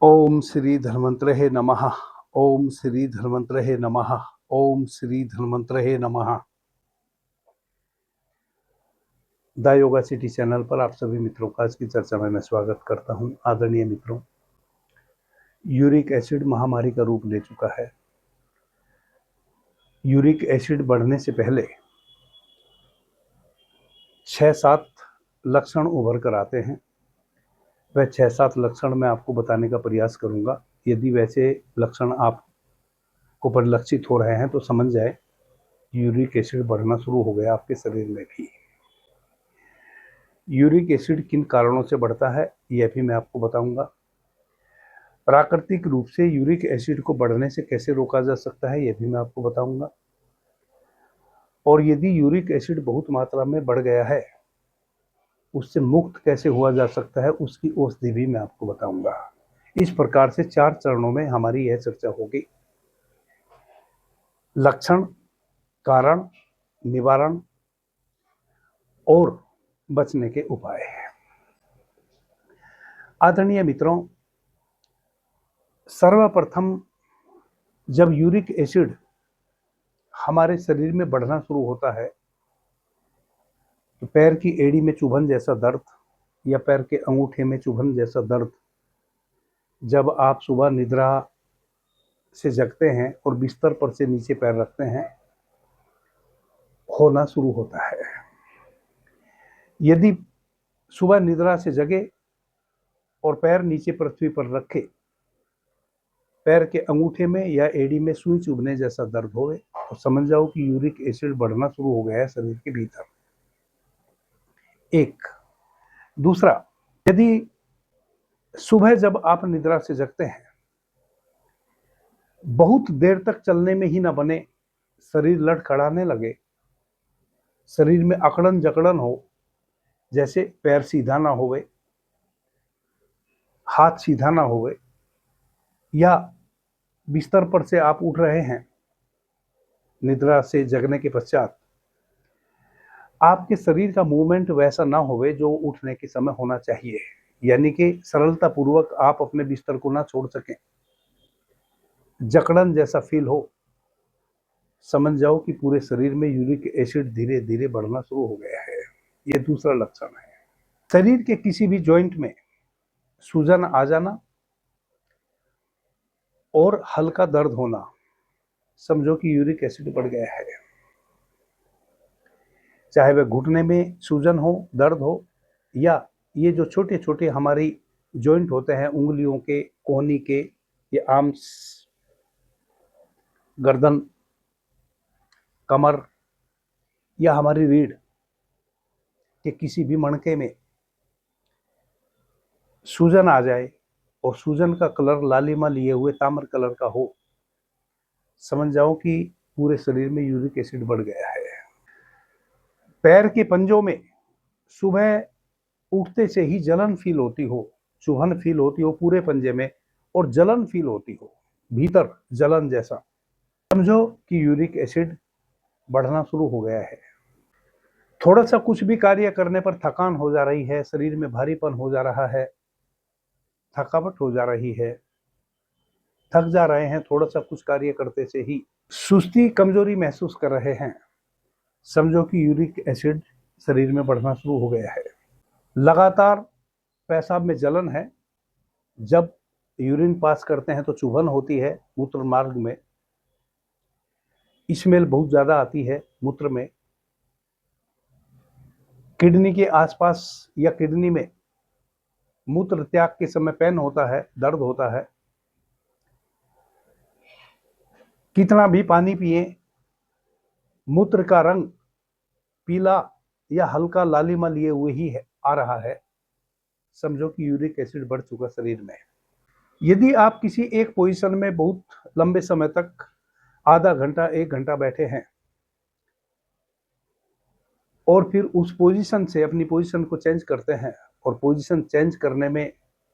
ओम श्री धन्वंतरे नमः। ओम श्री धन्वंतरे नमः। ओम श्री धन्वंतरे नमः। द योगा सिटी चैनल पर आप सभी मित्रों का आज की चर्चा में मैं स्वागत करता हूं। आदरणीय मित्रों, यूरिक एसिड महामारी का रूप ले चुका है। यूरिक एसिड बढ़ने से पहले 6-7 लक्षण उभर कर आते हैं। वह 6-7 लक्षण मैं आपको बताने का प्रयास करूंगा। यदि वैसे लक्षण आपको परिलक्षित हो रहे हैं तो समझ जाए यूरिक एसिड बढ़ना शुरू हो गया आपके शरीर में भी। यूरिक एसिड किन कारणों से बढ़ता है यह भी मैं आपको बताऊंगा। प्राकृतिक रूप से यूरिक एसिड को बढ़ने से कैसे रोका जा सकता है यह भी मैं आपको बताऊंगा। और यदि यूरिक एसिड बहुत मात्रा में बढ़ गया है उससे मुक्त कैसे हुआ जा सकता है उसकी औषधि भी मैं आपको बताऊंगा। इस प्रकार से 4 चरणों में हमारी यह चर्चा होगी। लक्षण, कारण, निवारण और बचने के उपाय। आदरणीय मित्रों, सर्वप्रथम जब यूरिक एसिड हमारे शरीर में बढ़ना शुरू होता है तो पैर की एड़ी में चुभन जैसा दर्द या पैर के अंगूठे में चुभन जैसा दर्द जब आप सुबह निद्रा से जगते हैं और बिस्तर पर से नीचे पैर रखते हैं होना शुरू होता है। यदि सुबह निद्रा से जगे और पैर नीचे पृथ्वी पर रखे, पैर के अंगूठे में या एड़ी में सुई चुभने जैसा दर्द होवे तो समझ जाओ कि यूरिक एसिड बढ़ना शुरू हो गया है शरीर के भीतर। एक दूसरा, यदि सुबह जब आप निद्रा से जगते हैं बहुत देर तक चलने में ही ना बने, शरीर लड़खड़ाने लगे, शरीर में अकड़न जकड़न हो, जैसे पैर सीधा ना होवे, हाथ सीधा ना होवे, या बिस्तर पर से आप उठ रहे हैं निद्रा से जगने के पश्चात आपके शरीर का मूवमेंट वैसा ना होवे जो उठने के समय होना चाहिए, यानी कि सरलता पूर्वक आप अपने बिस्तर को ना छोड़ सकें, जकड़न जैसा फील हो, समझ जाओ कि पूरे शरीर में यूरिक एसिड धीरे धीरे बढ़ना शुरू हो गया है। यह दूसरा लक्षण है। शरीर के किसी भी जॉइंट में सूजन आ जाना और हल्का दर्द होना, समझो कि यूरिक एसिड बढ़ गया है। चाहे वह घुटने में सूजन हो, दर्द हो, या ये जो छोटे छोटे हमारी जॉइंट होते हैं उंगलियों के, कोहनी के, ये आर्म्स, गर्दन, कमर या हमारी रीढ़ के किसी भी मणके में सूजन आ जाए और सूजन का कलर लालिमा लिए हुए ताम्र कलर का हो, समझ जाओ कि पूरे शरीर में यूरिक एसिड बढ़ गया है। पैर के पंजों में सुबह उठते से ही जलन फील होती हो, चुभन फील होती हो पूरे पंजे में और जलन फील होती हो, भीतर जलन जैसा, समझो कि यूरिक एसिड बढ़ना शुरू हो गया है। थोड़ा सा कुछ भी कार्य करने पर थकान हो जा रही है, शरीर में भारीपन हो जा रहा है, थकावट हो जा रही है, थक जा रहे हैं थोड़ा सा कुछ कार्य करते से ही, सुस्ती, कमजोरी महसूस कर रहे हैं, समझो कि यूरिक एसिड शरीर में बढ़ना शुरू हो गया है। लगातार पेशाब में जलन है, जब यूरिन पास करते हैं तो चुभन होती है मूत्र मार्ग में, स्मेल बहुत ज्यादा आती है मूत्र में, किडनी के आसपास या किडनी में मूत्र त्याग के समय पेन होता है, दर्द होता है, कितना भी पानी पिए मूत्र का रंग पीला या हल्का लालिमा लिए हुए ही है, आ रहा है, समझो कि यूरिक एसिड बढ़ चुका शरीर में। यदि आप किसी एक पोजीशन में बहुत लंबे समय तक आधा घंटा 1 घंटा बैठे हैं और फिर उस पोजीशन से अपनी पोजीशन को चेंज करते हैं और पोजीशन चेंज करने में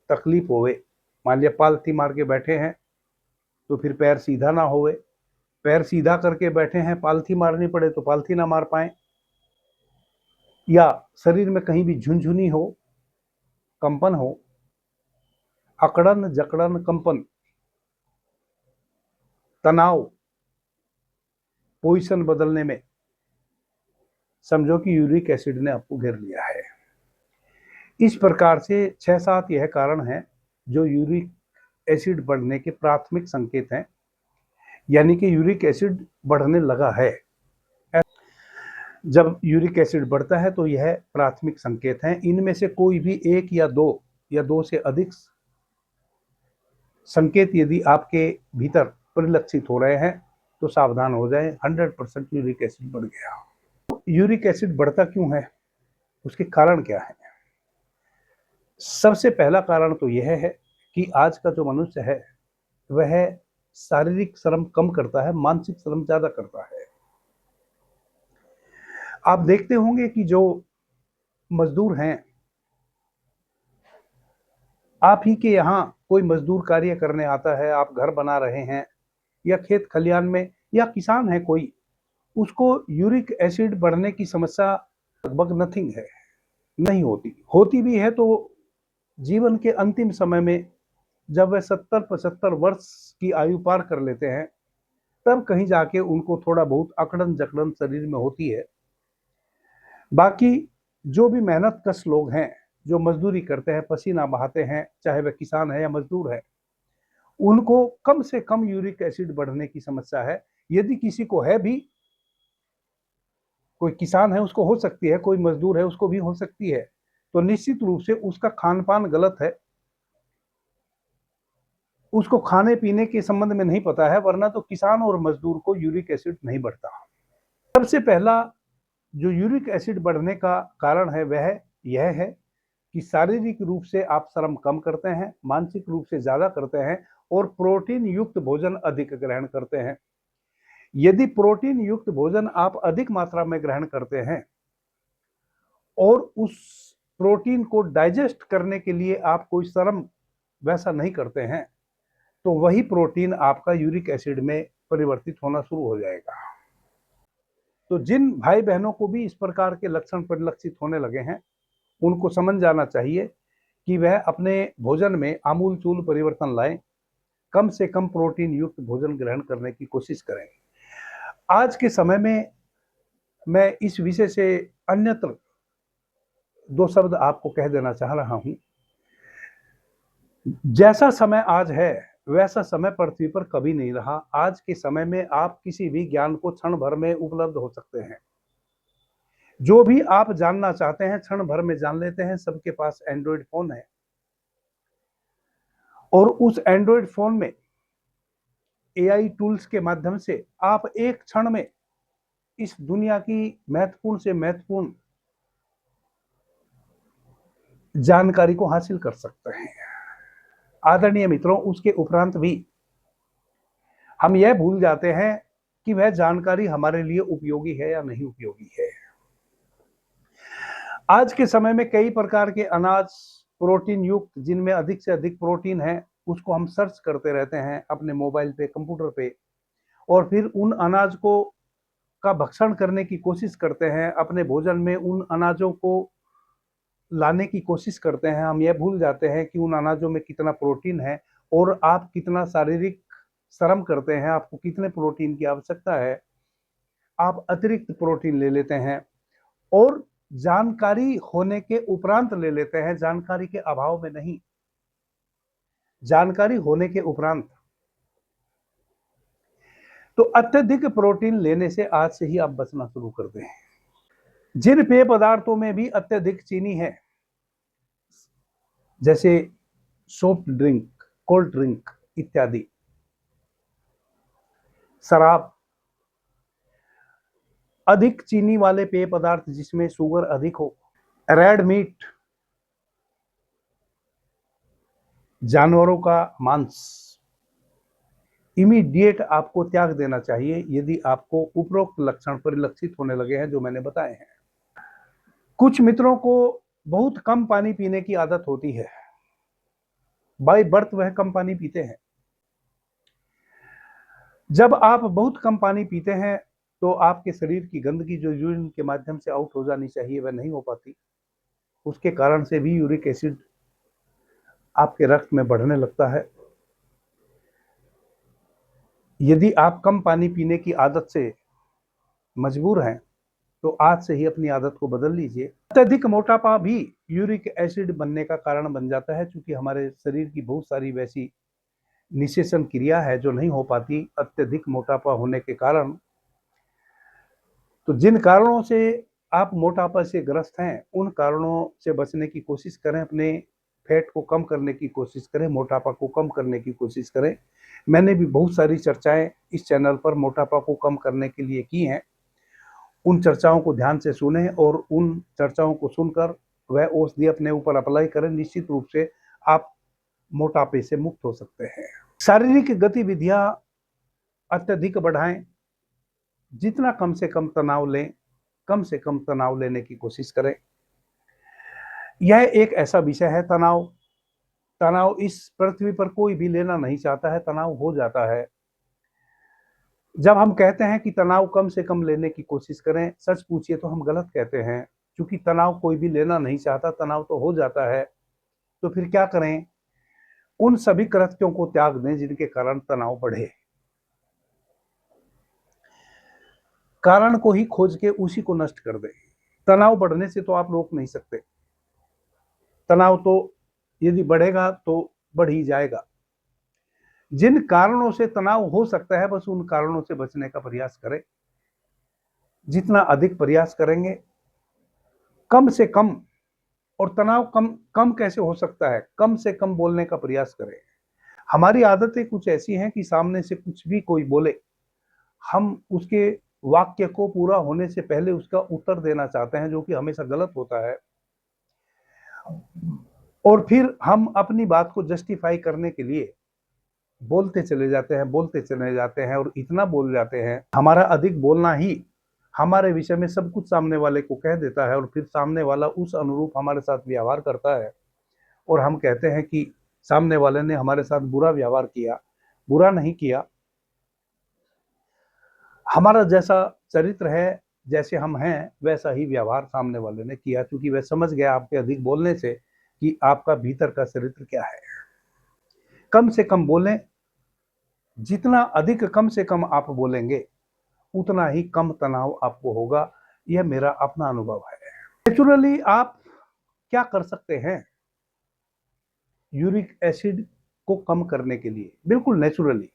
तकलीफ होवे, मान लिया पालथी मार के बैठे हैं तो फिर पैर सीधा ना होवे, पैर सीधा करके बैठे हैं, पालथी मारनी पड़े तो पालथी ना मार पाए, या शरीर में कहीं भी झुनझुनी हो, कंपन हो, अकड़न जकड़न कंपन, तनाव, पोजीशन बदलने में समझो कि यूरिक एसिड ने आपको घेर लिया है। इस प्रकार से 6-7 यह कारण हैं जो यूरिक एसिड बढ़ने के प्राथमिक संकेत हैं, यानी कि यूरिक एसिड बढ़ने लगा है। जब यूरिक एसिड बढ़ता है तो यह प्राथमिक संकेत हैं। इनमें से कोई भी एक या दो से अधिक संकेत यदि आपके भीतर परिलक्षित हो रहे हैं तो सावधान हो जाएं, 100% यूरिक एसिड बढ़ गया। तो यूरिक एसिड बढ़ता क्यों है, उसके कारण क्या है? सबसे पहला कारण तो यह है कि आज का जो मनुष्य है वह शारीरिक श्रम कम करता है, मानसिक श्रम ज्यादा करता है। आप देखते होंगे कि जो मजदूर हैं, आप ही के यहाँ कोई मजदूर कार्य करने आता है, आप घर बना रहे हैं या खेत खलियान में, या किसान है कोई, उसको यूरिक एसिड बढ़ने की समस्या लगभग नथिंग है, नहीं होती भी है तो जीवन के अंतिम समय में जब वह 70-75 वर्ष की आयु पार कर लेते हैं तब कहीं जाके उनको थोड़ा बहुत अकड़न जकड़न शरीर में होती है। बाकी जो भी मेहनत कश लोग हैं, जो मजदूरी करते हैं, पसीना बहाते हैं, चाहे वह किसान है या मजदूर है, उनको कम से कम यूरिक एसिड बढ़ने की समस्या है। यदि किसी को है भी, कोई किसान है उसको हो सकती है, कोई मजदूर है उसको भी हो सकती है, तो निश्चित रूप से उसका खान पान गलत है, उसको खाने पीने के संबंध में नहीं पता है, वरना तो किसान और मजदूर को यूरिक एसिड नहीं बढ़ता। सबसे पहला जो यूरिक एसिड बढ़ने का कारण है वह यह है कि शारीरिक रूप से आप श्रम कम करते हैं, मानसिक रूप से ज्यादा करते हैं और प्रोटीन युक्त भोजन अधिक ग्रहण करते हैं। यदि प्रोटीन युक्त भोजन आप अधिक मात्रा में ग्रहण करते हैं और उस प्रोटीन को डाइजेस्ट करने के लिए आप कोई श्रम वैसा नहीं करते हैं, तो वही प्रोटीन आपका यूरिक एसिड में परिवर्तित होना शुरू हो जाएगा। तो जिन भाई बहनों को भी इस प्रकार के लक्षण परिलक्षित होने लगे हैं, उनको समझ जाना चाहिए कि वह अपने भोजन में आमूल-चूल परिवर्तन लाएं, कम से कम प्रोटीन युक्त भोजन ग्रहण करने की कोशिश करें। आज के समय में मैं इस विषय से अन्यत्र 2 शब्द आपको कह देना चाह रहा हूं। जैसा समय आज है वैसा समय पृथ्वी पर कभी नहीं रहा। आज के समय में आप किसी भी ज्ञान को क्षण भर में उपलब्ध हो सकते हैं। जो भी आप जानना चाहते हैं क्षण भर में जान लेते हैं। सबके पास एंड्रॉइड फोन है और उस एंड्रॉइड फोन में एआई टूल्स के माध्यम से आप एक क्षण में इस दुनिया की महत्वपूर्ण से महत्वपूर्ण जानकारी को हासिल कर सकते हैं। आदरणीय मित्रों, उसके उपरांत भी हम यह भूल जाते हैं कि वह जानकारी हमारे लिए उपयोगी है या नहीं उपयोगी है। आज के समय में कई प्रकार के अनाज प्रोटीन युक्त, जिनमें अधिक से अधिक प्रोटीन है, उसको हम सर्च करते रहते हैं अपने मोबाइल पे, कंप्यूटर पे, और फिर उन अनाज को का भक्षण करने की कोशिश करते हैं, अपने भोजन में उन अनाजों को लाने की कोशिश करते हैं। हम यह भूल जाते हैं कि उन अनाजों में कितना प्रोटीन है और आप कितना शारीरिक श्रम करते हैं, आपको कितने प्रोटीन की आवश्यकता है, आप अतिरिक्त प्रोटीन ले लेते हैं और जानकारी होने के उपरांत ले लेते हैं, जानकारी के अभाव में नहीं, जानकारी होने के उपरांत। तो अत्यधिक प्रोटीन लेने से आज से ही आप बचना शुरू कर दें। जिन पेय पदार्थों में भी अत्यधिक चीनी है, जैसे सॉफ्ट ड्रिंक, कोल्ड ड्रिंक इत्यादि, शराब, अधिक चीनी वाले पेय पदार्थ जिसमें शुगर अधिक हो, रेड मीट, जानवरों का मांस, इमीडिएट आपको त्याग देना चाहिए यदि आपको उपरोक्त लक्षण परिलक्षित होने लगे हैं जो मैंने बताए हैं। कुछ मित्रों को बहुत कम पानी पीने की आदत होती है, बाय बर्थ वह कम पानी पीते हैं। जब आप बहुत कम पानी पीते हैं तो आपके शरीर की गंदगी जो यूरिन के माध्यम से आउट हो जानी चाहिए वह नहीं हो पाती, उसके कारण से भी यूरिक एसिड आपके रक्त में बढ़ने लगता है। यदि आप कम पानी पीने की आदत से मजबूर हैं तो आज से ही अपनी आदत को बदल लीजिए। अत्यधिक मोटापा भी यूरिक एसिड बनने का कारण बन जाता है, क्योंकि हमारे शरीर की बहुत सारी वैसी निषेचन क्रिया है जो नहीं हो पाती अत्यधिक मोटापा होने के कारण। तो जिन कारणों से आप मोटापा से ग्रस्त हैं उन कारणों से बचने की कोशिश करें, अपने फैट को कम करने की कोशिश करें, मोटापा को कम करने की कोशिश करें। मैंने भी बहुत सारी चर्चाएं इस चैनल पर मोटापा को कम करने के लिए की हैं। उन चर्चाओं को ध्यान से सुने और उन चर्चाओं को सुनकर वह औषधि अपने ऊपर अप्लाई करें। निश्चित रूप से आप मोटापे से मुक्त हो सकते हैं। शारीरिक गतिविधियां अत्यधिक बढ़ाएं, जितना कम से कम तनाव लें, कम से कम तनाव लेने की कोशिश करें। यह एक ऐसा विषय है तनाव। तनाव इस पृथ्वी पर कोई भी लेना नहीं चाहता है, तनाव हो जाता है। जब हम कहते हैं कि तनाव कम से कम लेने की कोशिश करें, सच पूछिए तो हम गलत कहते हैं, क्योंकि तनाव कोई भी लेना नहीं चाहता, तनाव तो हो जाता है। तो फिर क्या करें? उन सभी कृत्यों को त्याग दें जिनके कारण तनाव बढ़े। कारण को ही खोज के उसी को नष्ट कर दें। तनाव बढ़ने से तो आप रोक नहीं सकते। तनाव तो यदि बढ़ेगा तो बढ़ ही जाएगा। जिन कारणों से तनाव हो सकता है बस उन कारणों से बचने का प्रयास करें। जितना अधिक प्रयास करेंगे कम से कम, और तनाव कम कम कैसे हो सकता है? कम से कम बोलने का प्रयास करें। हमारी आदतें कुछ ऐसी हैं कि सामने से कुछ भी कोई बोले, हम उसके वाक्य को पूरा होने से पहले उसका उत्तर देना चाहते हैं, जो कि हमेशा गलत होता है। और फिर हम अपनी बात को जस्टिफाई करने के लिए बोलते चले जाते हैं, बोलते चले जाते हैं और इतना बोल जाते हैं। हमारा अधिक बोलना ही हमारे विषय में सब कुछ सामने वाले को कह देता है और फिर सामने वाला उस अनुरूप हमारे साथ व्यवहार करता है और हम कहते हैं कि सामने वाले ने हमारे साथ बुरा व्यवहार किया। बुरा नहीं किया, हमारा जैसा चरित्र है, जैसे हम हैं वैसा ही व्यवहार सामने वाले ने किया, क्योंकि वह समझ गया आपके अधिक बोलने से कि आपका भीतर का चरित्र क्या है। कम से कम बोलें। जितना अधिक कम से कम आप बोलेंगे उतना ही कम तनाव आपको होगा। यह मेरा अपना अनुभव है। नेचुरली आप क्या कर सकते हैं यूरिक एसिड को कम करने के लिए? बिल्कुल नेचुरली,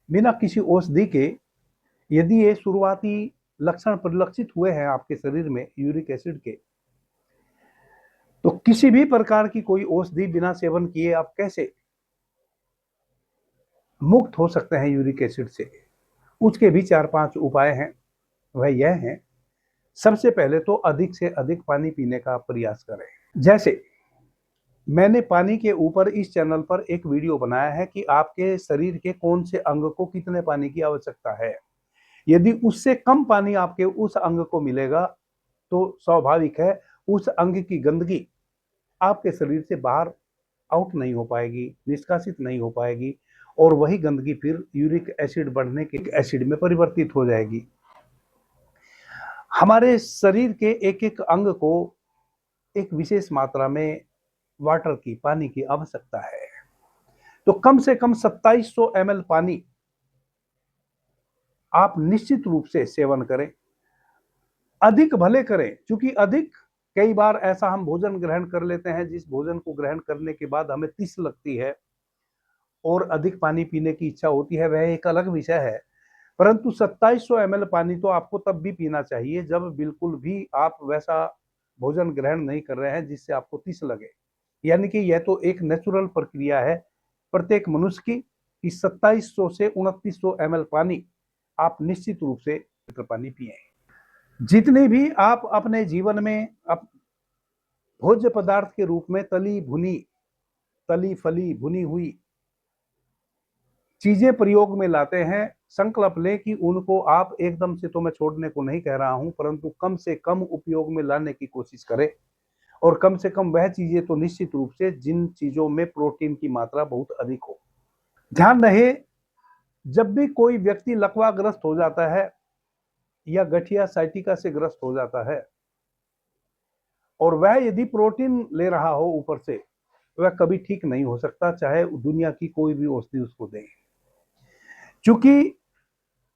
बिना किसी औषधि के। यदि ये शुरुआती लक्षण परिलक्षित हुए हैं आपके शरीर में यूरिक एसिड के, तो किसी भी प्रकार की कोई औषधि बिना सेवन किए आप कैसे मुक्त हो सकते हैं यूरिक एसिड से? उसके भी 4-5 उपाय हैं। वह यह है, सबसे पहले तो अधिक से अधिक पानी पीने का प्रयास करें। जैसे मैंने पानी के ऊपर इस चैनल पर एक वीडियो बनाया है कि आपके शरीर के कौन से अंग को कितने पानी की आवश्यकता है। यदि उससे कम पानी आपके उस अंग को मिलेगा तो स्वाभाविक है उस अंग की गंदगी आपके शरीर से बाहर आउट नहीं हो पाएगी, निष्कासित नहीं हो पाएगी, और वही गंदगी फिर यूरिक एसिड बढ़ने के एसिड में परिवर्तित हो जाएगी। हमारे शरीर के एक एक अंग को एक विशेष मात्रा में वाटर की, पानी की आवश्यकता है। तो कम से कम 2700 ml पानी आप निश्चित रूप से सेवन करें। अधिक भले करें, क्योंकि अधिक, कई बार ऐसा हम भोजन ग्रहण कर लेते हैं जिस भोजन को ग्रहण करने के बाद हमें तिस लगती है और अधिक पानी पीने की इच्छा होती है, वह एक अलग विषय है। परंतु 2700 ml पानी तो आपको तब भी पीना चाहिए जब बिल्कुल भी आप वैसा भोजन ग्रहण नहीं कर रहे हैं जिससे आपको तिस लगे। यानी कि यह तो एक नेचुरल प्रक्रिया है प्रत्येक मनुष्य की कि 2700 से 2900 ml पानी आप निश्चित रूप से पानी पिए। जितनी भी आप अपने जीवन में भोज्य पदार्थ के रूप में तली भुनी, तली फली भुनी हुई चीजें प्रयोग में लाते हैं, संकल्प लें कि उनको आप एकदम से, तो मैं छोड़ने को नहीं कह रहा हूं, परंतु कम से कम उपयोग में लाने की कोशिश करें। और कम से कम वह चीजें तो निश्चित रूप से जिन चीजों में प्रोटीन की मात्रा बहुत अधिक हो। ध्यान रहे, जब भी कोई व्यक्ति लकवाग्रस्त हो जाता है या गठिया साइटिका से ग्रस्त हो जाता है और वह यदि प्रोटीन ले रहा हो ऊपर से, वह कभी ठीक नहीं हो सकता, चाहे दुनिया की कोई भी औषधि उसको दे। क्योंकि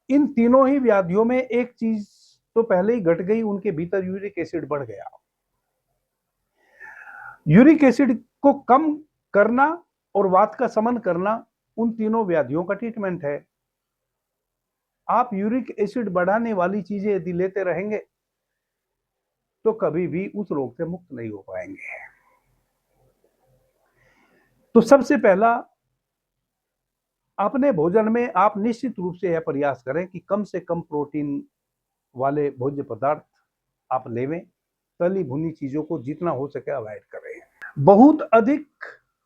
इन तीनों ही व्याधियों में एक चीज तो पहले ही घट गई, उनके भीतर यूरिक एसिड बढ़ गया। यूरिक एसिड को कम करना और वात का शमन करना उन तीनों व्याधियों का ट्रीटमेंट है। आप यूरिक एसिड बढ़ाने वाली चीजें यदि लेते रहेंगे तो कभी भी उस रोग से मुक्त नहीं हो पाएंगे। तो सबसे पहला, अपने भोजन में आप निश्चित रूप से यह प्रयास करें कि कम से कम प्रोटीन वाले भोज्य पदार्थ आप लेवें। तली भुनी चीजों को जितना हो सके अवॉइड करें। बहुत अधिक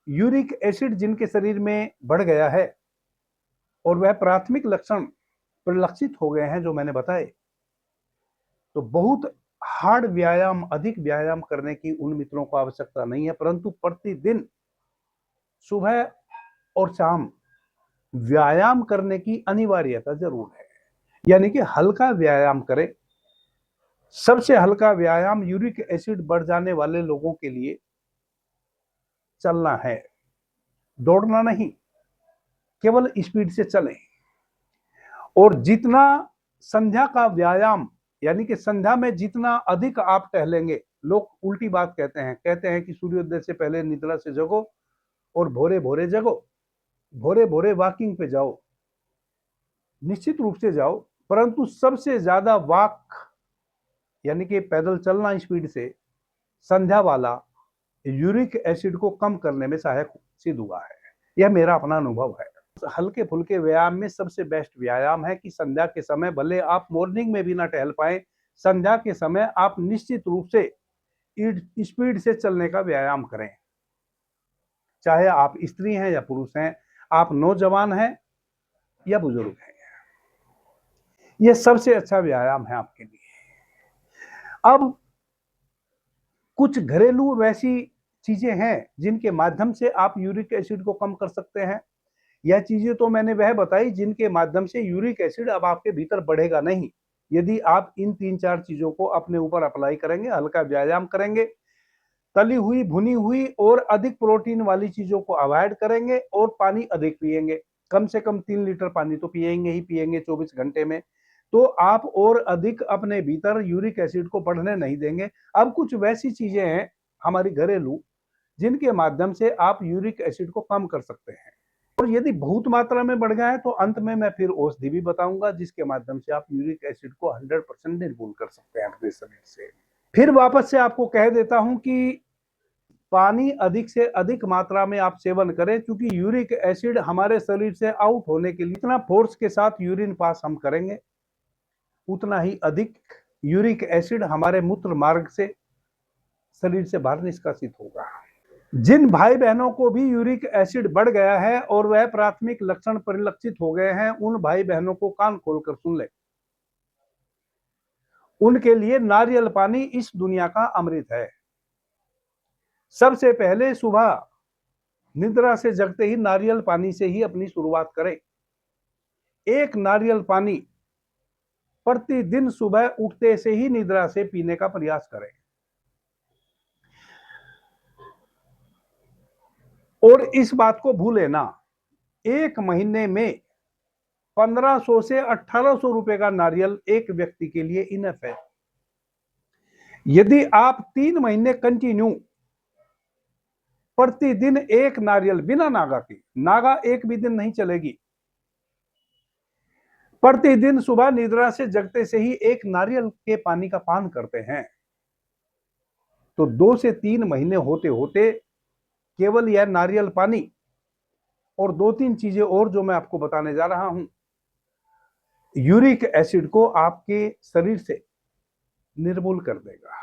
यूरिक एसिड जिनके शरीर में बढ़ गया है और वह प्राथमिक लक्षण परिलक्षित हो गए हैं जो मैंने बताए, तो बहुत हार्ड व्यायाम, अधिक व्यायाम करने की उन मित्रों को आवश्यकता नहीं है, परंतु प्रतिदिन सुबह और शाम व्यायाम करने की अनिवार्यता जरूर है। यानी कि हल्का व्यायाम करें। सबसे हल्का व्यायाम यूरिक एसिड बढ़ जाने वाले लोगों के लिए चलना है, दौड़ना नहीं, केवल स्पीड से चलें। और जितना संध्या का व्यायाम, यानी कि संध्या में जितना अधिक आप टहलेंगे, लोग उल्टी बात कहते हैं कि सूर्योदय से पहले निद्रा से जगो और भोरे भोरे जगो, भोरे भोरे वॉकिंग पे जाओ। निश्चित रूप से जाओ, परंतु सबसे ज्यादा वॉक यानी कि पैदल चलना स्पीड से, संध्या वाला यूरिक एसिड को कम करने में सहायक सिद्ध हुआ है। यह मेरा अपना अनुभव है। हल्के फुल्के व्यायाम में सबसे बेस्ट व्यायाम है कि संध्या के समय, भले आप मॉर्निंग में भी ना टहल पाए, संध्या के समय आप निश्चित रूप से स्पीड से चलने का व्यायाम करें। चाहे आप स्त्री हैं या पुरुष हैं, आप नौजवान हैं या बुजुर्ग हैं, यह सबसे अच्छा व्यायाम है आपके लिए। अब कुछ घरेलू वैसी चीजें हैं जिनके माध्यम से आप यूरिक एसिड को कम कर सकते हैं। यह चीजें तो मैंने वह बताई जिनके माध्यम से यूरिक एसिड अब आपके भीतर बढ़ेगा नहीं। यदि आप इन 3-4 चीजों को अपने ऊपर अप्लाई करेंगे, हल्का व्यायाम करेंगे, तली हुई, भुनी हुई और अधिक प्रोटीन वाली चीजों को अवॉइड करेंगे और पानी अधिक पिएंगे, कम से कम 3 लीटर पानी तो पिएंगे ही पिएंगे 24 घंटे में, तो आप और अधिक अपने भीतर यूरिक एसिड को बढ़ने नहीं देंगे। अब कुछ वैसी चीजें हैं हमारी घरेलू जिनके माध्यम से आप यूरिक एसिड को कम कर सकते हैं। और यदि बहुत मात्रा में बढ़ गया है तो अंत में मैं फिर औषधि भी बताऊंगा जिसके माध्यम से आप यूरिक एसिड को 100% निर्मूल कर सकते हैं अपने शरीर से। फिर वापस से आपको कह देता हूं कि पानी अधिक से अधिक मात्रा में आप सेवन करें, क्योंकि यूरिक एसिड हमारे शरीर से आउट होने के लिए इतना फोर्स के साथ यूरिन पास हम करेंगे, उतना ही अधिक यूरिक एसिड हमारे मूत्र मार्ग से शरीर से बाहर निष्कासित होगा। जिन भाई बहनों को भी यूरिक एसिड बढ़ गया है और वह प्राथमिक लक्षण परिलक्षित हो गए हैं, उन भाई बहनों को कान खोलकर सुन ले। उनके लिए नारियल पानी इस दुनिया का अमृत है। सबसे पहले सुबह निद्रा से जगते ही नारियल पानी से ही अपनी शुरुआत करें। एक नारियल पानी प्रतिदिन सुबह उठते से ही निद्रा से पीने का प्रयास करें। और इस बात को भूले ना, एक महीने में 1500 से 1800 रुपए का नारियल एक व्यक्ति के लिए इनफ है। यदि आप 3 महीने कंटिन्यू प्रतिदिन एक नारियल, बिना नागा की, नागा एक भी दिन नहीं चलेगी, प्रतिदिन सुबह निद्रा से जगते से ही एक नारियल के पानी का पान करते हैं, तो 2 से 3 महीने होते होते केवल यह नारियल पानी और 2-3 चीजें और जो मैं आपको बताने जा रहा हूं, यूरिक एसिड को आपके शरीर से निर्मूल कर देगा।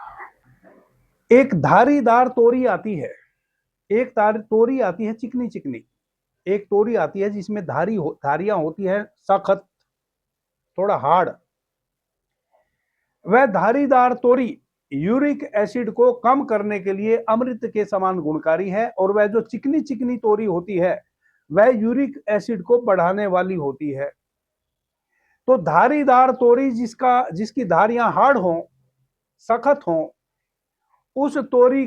एक धारीदार तोरी आती है, एक तोरी आती है चिकनी चिकनी, एक तोरी आती है जिसमें धारियां होती है सख्त, थोड़ा हार्ड। वह धारीदार तोरी यूरिक एसिड को कम करने के लिए अमृत के समान गुणकारी है, और वह जो चिकनी चिकनी तोरी होती है वह यूरिक एसिड को बढ़ाने वाली होती है। तो धारीदार तोरी जिसकी धारियां हार्ड हों, सख्त हों, उस तोरी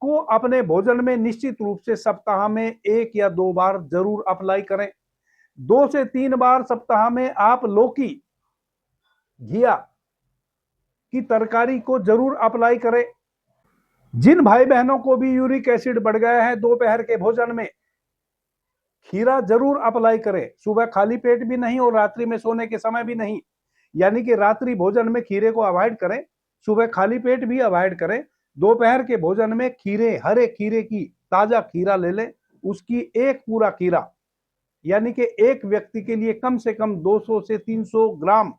को अपने भोजन में निश्चित रूप से सप्ताह में 1 या 2 बार जरूर अप्लाई करें। 2 से 3 बार सप्ताह में आप लौकी, घिया की तरकारी को जरूर अप्लाई करें। जिन भाई बहनों को भी यूरिक एसिड बढ़ गया है, दोपहर के भोजन में खीरा जरूर अप्लाई करें। सुबह खाली पेट भी नहीं और रात्रि में सोने के समय भी नहीं, यानी कि रात्रि भोजन में खीरे को अवॉइड करें, सुबह खाली पेट भी अवॉइड करें। दोपहर के भोजन में खीरे, हरे खीरे की ताजा खीरा ले लें, उसकी एक पूरा खीरा, यानी कि एक व्यक्ति के लिए कम से कम 200 से 300 ग्राम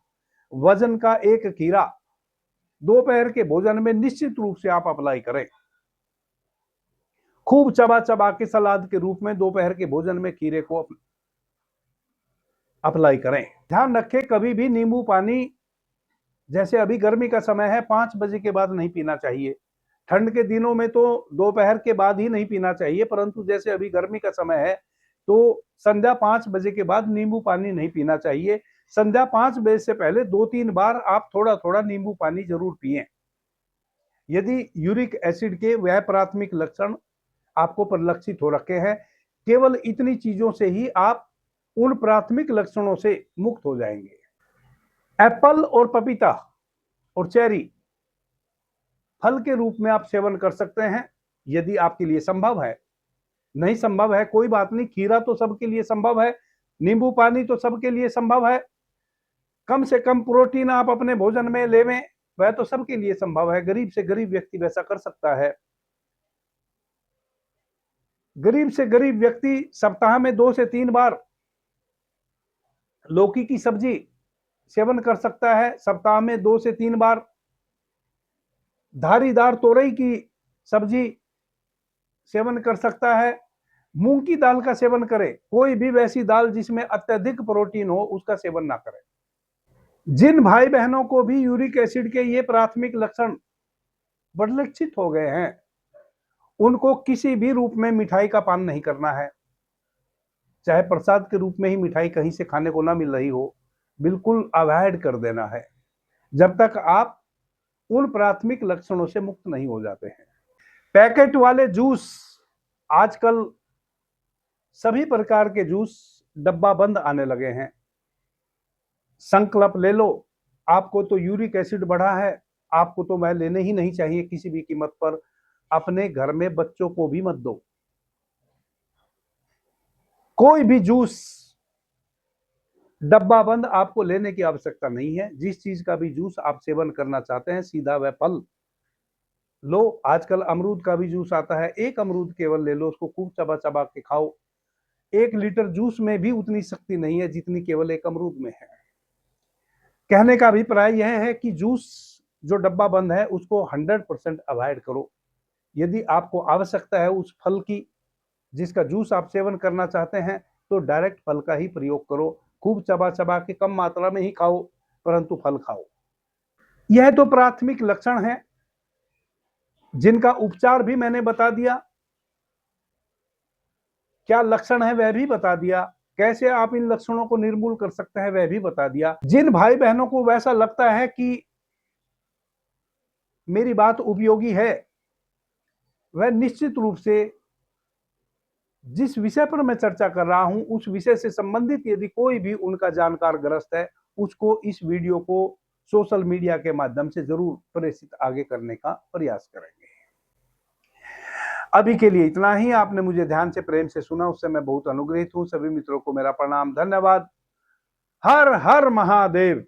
वजन का एक खीरा दोपहर के भोजन में निश्चित रूप से आप अप्लाई करें। खूब चबा चबा के सलाद के रूप में दोपहर के भोजन में खीरे को अप्लाई करें। ध्यान रखें, कभी भी नींबू पानी, जैसे अभी गर्मी का समय है, 5 बजे के बाद नहीं पीना चाहिए। ठंड के दिनों में तो दोपहर के बाद ही नहीं पीना चाहिए, परंतु जैसे अभी गर्मी का समय है तो संध्या 5 बजे के बाद नींबू पानी नहीं पीना चाहिए। संध्या 5 बजे से पहले 2-3 बार आप थोड़ा थोड़ा नींबू पानी जरूर पिएं। यदि यूरिक एसिड के वह प्राथमिक लक्षण आपको परिलक्षित हो रखे हैं, केवल इतनी चीजों से ही आप उन प्राथमिक लक्षणों से मुक्त हो जाएंगे। एप्पल और पपीता और चेरी फल के रूप में आप सेवन कर सकते हैं, यदि आपके लिए संभव है। नहीं संभव है कोई बात नहीं, खीरा तो सबके लिए संभव है, नींबू पानी तो सबके लिए संभव है। कम से कम प्रोटीन आप अपने भोजन में लेवें, वह तो सबके लिए संभव है। गरीब से गरीब व्यक्ति वैसा कर सकता है। गरीब से गरीब व्यक्ति सप्ताह में 2 से 3 बार लौकी की सब्जी सेवन कर सकता है। सप्ताह में 2 से 3 बार धारीदार तोरई की सब्जी सेवन कर सकता है। मूंग की दाल का सेवन करें, कोई भी वैसी दाल जिसमें अत्यधिक प्रोटीन हो उसका सेवन ना करें। जिन भाई बहनों को भी यूरिक एसिड के ये प्राथमिक लक्षण परिलक्षित हो गए हैं, उनको किसी भी रूप में मिठाई का पान नहीं करना है। चाहे प्रसाद के रूप में ही मिठाई कहीं से खाने को ना मिल रही हो, बिल्कुल अवॉइड कर देना है जब तक आप उन प्राथमिक लक्षणों से मुक्त नहीं हो जाते हैं। पैकेट वाले जूस, आजकल सभी प्रकार के जूस डब्बा बंद आने लगे हैं। संकल्प ले लो, आपको तो यूरिक एसिड बढ़ा है, आपको तो वह लेने ही नहीं चाहिए किसी भी कीमत पर। अपने घर में बच्चों को भी मत दो। कोई भी जूस डब्बा बंद आपको लेने की आवश्यकता नहीं है। जिस चीज का भी जूस आप सेवन करना चाहते हैं, सीधा वह फल लो। आजकल अमरूद का भी जूस आता है, एक अमरूद केवल ले लो, उसको खूब चबा चबा के खाओ। 1 लीटर जूस में भी उतनी शक्ति नहीं है जितनी केवल एक अमरूद में है। कहने का अभिप्राय यह है कि जूस जो डब्बा बंद है उसको 100% अवॉइड करो। यदि आपको आवश्यकता है उस फल की जिसका जूस आप सेवन करना चाहते हैं, तो डायरेक्ट फल का ही प्रयोग करो। खूब चबा चबा के कम मात्रा में ही खाओ, परंतु फल खाओ। यह तो प्राथमिक लक्षण है, जिनका उपचार भी मैंने बता दिया। क्या लक्षण है वह भी बता दिया, कैसे आप इन लक्षणों को निर्मूल कर सकते हैं वह भी बता दिया। जिन भाई बहनों को वैसा लगता है कि मेरी बात उपयोगी है, वह निश्चित रूप से जिस विषय पर मैं चर्चा कर रहा हूं उस विषय से संबंधित यदि कोई भी उनका जानकार ग्रस्त है, उसको इस वीडियो को सोशल मीडिया के माध्यम से जरूर प्रेषित आगे करने का प्रयास करेंगे। अभी के लिए इतना ही। आपने मुझे ध्यान से प्रेम से सुना, उससे मैं बहुत अनुग्रहित हूं। सभी मित्रों को मेरा प्रणाम, धन्यवाद। हर हर महादेव।